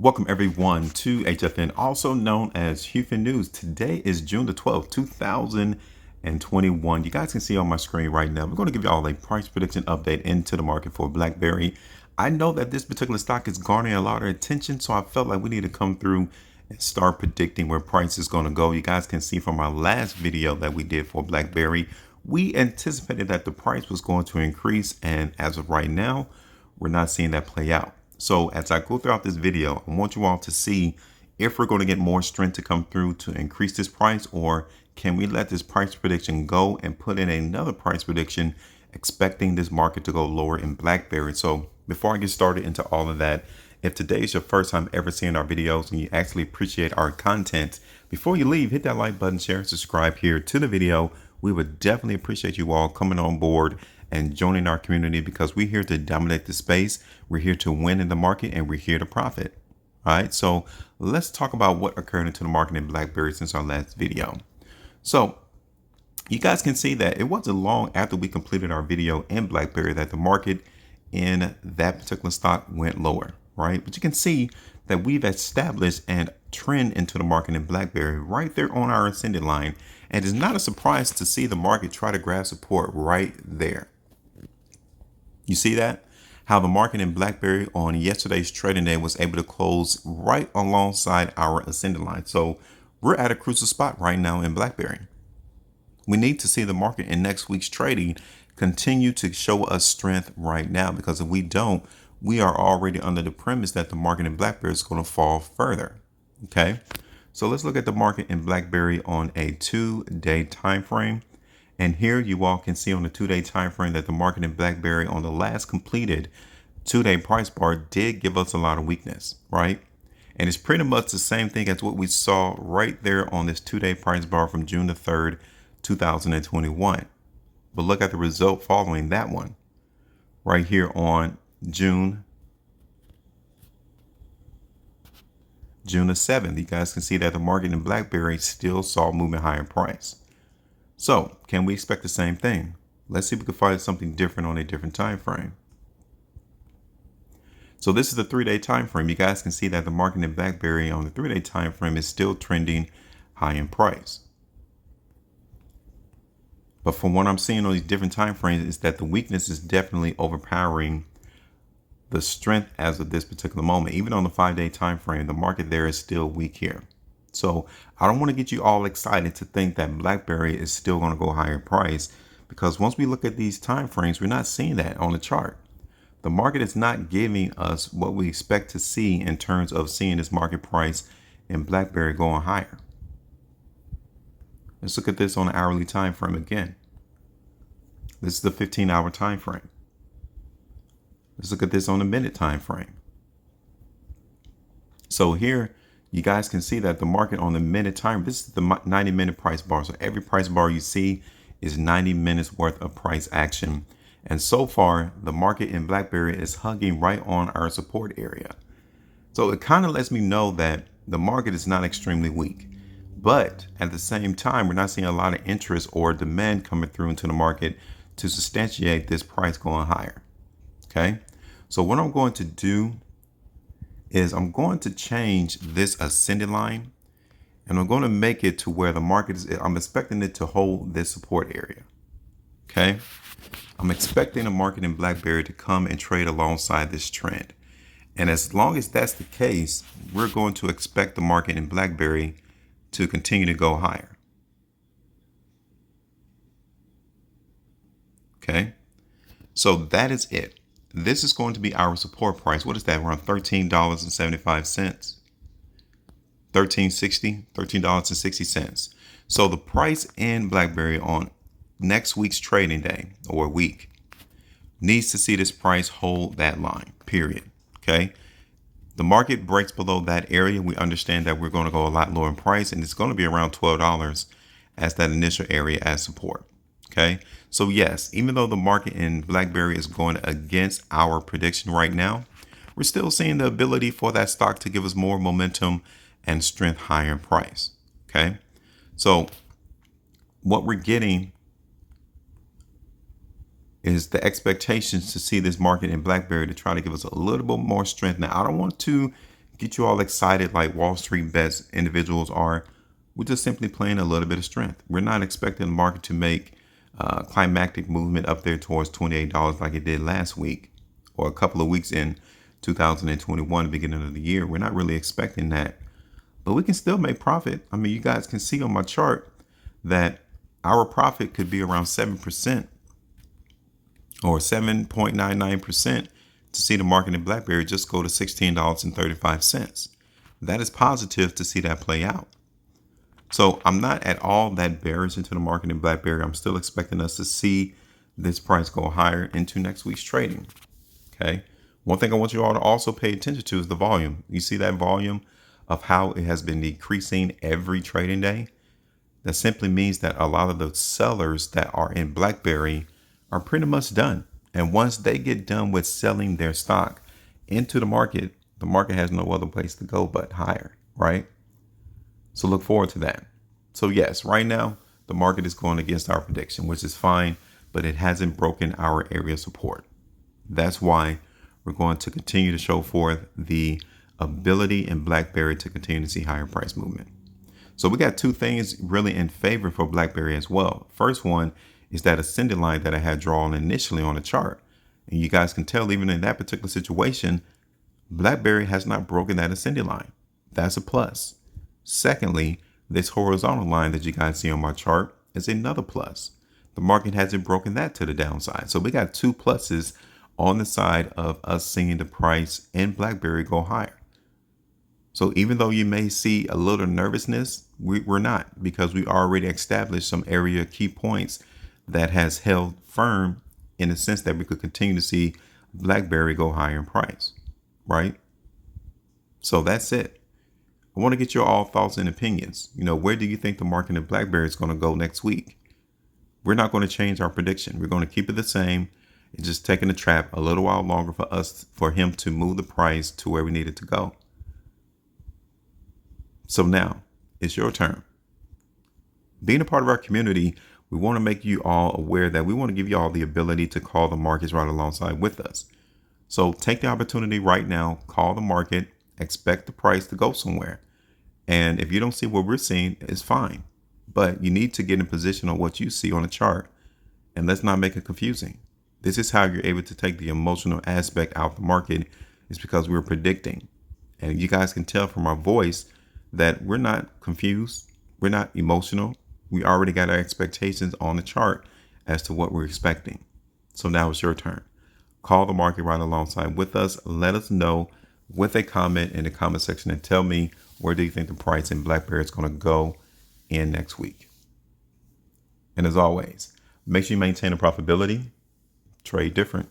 Welcome everyone to HFN, also known as HueFin News. Today is June the 12th, 2021. You guys can see on my screen right now, we're going to give you all a price prediction update into the market for Blackberry. I know that this particular stock is garnering a lot of attention, so I felt like we need to come through and start predicting where price is going to go. You guys can see from our last video that we did for Blackberry, we anticipated that the price was going to increase, and as of right now, we're not seeing that play out. So as I go throughout this video, I want you all to see if we're going to get more strength to come through to increase this price, or can we let this price prediction go and put in another price prediction expecting this market to go lower in Blackberry. So before I get started into all of that, if today is your first time ever seeing our videos and you actually appreciate our content, before you leave, hit that like button, share, subscribe here to the video. We would definitely appreciate you all coming on board and joining our community, because we're here to dominate the space. We're here to win in the market, and we're here to profit. All right, so let's talk about what occurred into the market in Blackberry since our last video. So you guys can see that it wasn't long after we completed our video in Blackberry that the market in that particular stock went lower, right? But you can see that we've established a trend into the market in Blackberry right there on our ascending line. And it's not a surprise to see the market try to grab support right there. You see that? How the market in Blackberry on yesterday's trading day was able to close right alongside our ascending line. So we're at a crucial spot right now in Blackberry. We need to see the market in next week's trading continue to show us strength right now, because if we don't, we are already under the premise that the market in Blackberry is going to fall further. Okay, so let's look at the market in Blackberry on a 2-day time frame. And here you all can see on the 2-day time frame that the market in Blackberry on the last completed 2-day price bar did give us a lot of weakness, right? And it's pretty much the same thing as what we saw right there on this 2-day price bar from June the 3rd, 2021. But look at the result following that one right here on June the 7th. You guys can see that the market in Blackberry still saw movement higher in price. So can we expect the same thing? Let's see if we can find something different on a different time frame. So this is the 3-day time frame. You guys can see that the market in Blackberry on the 3-day time frame is still trending high in price. But from what I'm seeing on these different time frames is that the weakness is definitely overpowering the strength as of this particular moment. Even on the 5-day time frame, the market there is still weak here. So I don't want to get you all excited to think that Blackberry is still going to go higher in price, because once we look at these time frames, we're not seeing that on the chart. The market is not giving us what we expect to see in terms of seeing this market price in Blackberry going higher. Let's look at this on the hourly time frame again. This is the 15-hour time frame. Let's look at this on the minute time frame. So here you guys can see that the market on the minute time, this is the 90-minute price bar. So every price bar you see is 90 minutes worth of price action. And so far, the market in Blackberry is hugging right on our support area. So it kind of lets me know that the market is not extremely weak. But at the same time, we're not seeing a lot of interest or demand coming through into the market to substantiate this price going higher. Okay, so what I'm going to do is I'm going to change this ascending line, and I'm going to make it to where the market is. I'm expecting it to hold this support area. Okay, I'm expecting the market in Blackberry to come and trade alongside this trend. And as long as that's the case, we're going to expect the market in Blackberry to continue to go higher. Okay, so that is it. This is going to be our support price. What is that? Around $13.75. $13.60. So the price in Blackberry on next week's trading day or week needs to see this price hold that line, period. Okay. The market breaks below that area. We understand that we're going to go a lot lower in price, and it's going to be around $12 as that initial area as support. Okay, so yes, even though the market in Blackberry is going against our prediction right now, we're still seeing the ability for that stock to give us more momentum and strength higher in price. Okay, so what we're getting is the expectations to see this market in Blackberry to try to give us a little bit more strength. Now, I don't want to get you all excited like Wall Street bets individuals are. We're just simply playing a little bit of strength. We're not expecting the market to make climactic movement up there towards $28 like it did last week or a couple of weeks in 2021, the beginning of the year. We're not really expecting that, but we can still make profit. I mean, you guys can see on my chart that our profit could be around 7% or 7.99% to see the market in Blackberry just go to $16.35. That is positive to see that play out. So I'm not at all that bearish into the market in Blackberry. I'm still expecting us to see this price go higher into next week's trading. Okay. One thing I want you all to also pay attention to is the volume. You see that volume of how it has been decreasing every trading day. That simply means that a lot of the sellers that are in Blackberry are pretty much done. And once they get done with selling their stock into the market has no other place to go but higher, right? So look forward to that. So yes, right now, the market is going against our prediction, which is fine, but it hasn't broken our area of support. That's why we're going to continue to show forth the ability in Blackberry to continue to see higher price movement. So we got two things really in favor for Blackberry as well. First one is that ascending line that I had drawn initially on the chart. And you guys can tell even in that particular situation, Blackberry has not broken that ascending line. That's a plus. Secondly, this horizontal line that you guys see on my chart is another plus. The market hasn't broken that to the downside. So we got two pluses on the side of us seeing the price in Blackberry go higher. So even though you may see a little nervousness, we're not, because we already established some area key points that has held firm in the sense that we could continue to see Blackberry go higher in price, right? So that's it. I want to get your all thoughts and opinions. Where do you think the market in Blackberry is going to go next week? We're not going to change our prediction. We're going to keep it the same. It's just taking the trap a little while longer for him to move the price to where we need it to go. So now it's your turn. Being a part of our community, we want to make you all aware that we want to give you all the ability to call the markets right alongside with us. So take the opportunity right now, call the market, expect the price to go somewhere. And if you don't see what we're seeing, it's fine. But you need to get in position on what you see on the chart. And let's not make it confusing. This is how you're able to take the emotional aspect out of the market, is because we're predicting. And you guys can tell from our voice that we're not confused. We're not emotional. We already got our expectations on the chart as to what we're expecting. So now it's your turn. Call the market right alongside with us. Let us know with a comment in the comment section and tell me, where do you think the price in Blackberry is going to go in next week? And as always, make sure you maintain a profitability, trade different.